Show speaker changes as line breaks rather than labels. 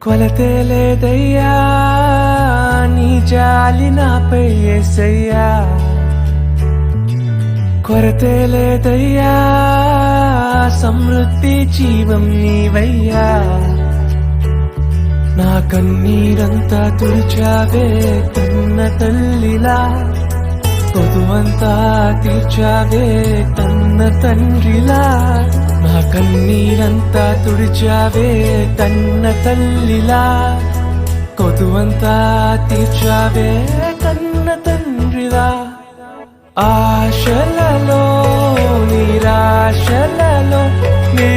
కొలతే లేదయ్యా నీ జాలి నాపై యేసయ్యా, కొరతే లేదయ్యా సమృద్ధి జీవం నీవయ్యా. నా కన్నీరంతా తుడిచావే కన్న తల్లిలా, పొదువంతా తీర్చావే కన్న తండ్రిలా. నా కన్నీరంతా తుడిచావే కన్న తల్లిలా, కొదువంతా తీర్చావే కన్న తండ్రిలా. ఆశలలో నిరాశలలో నే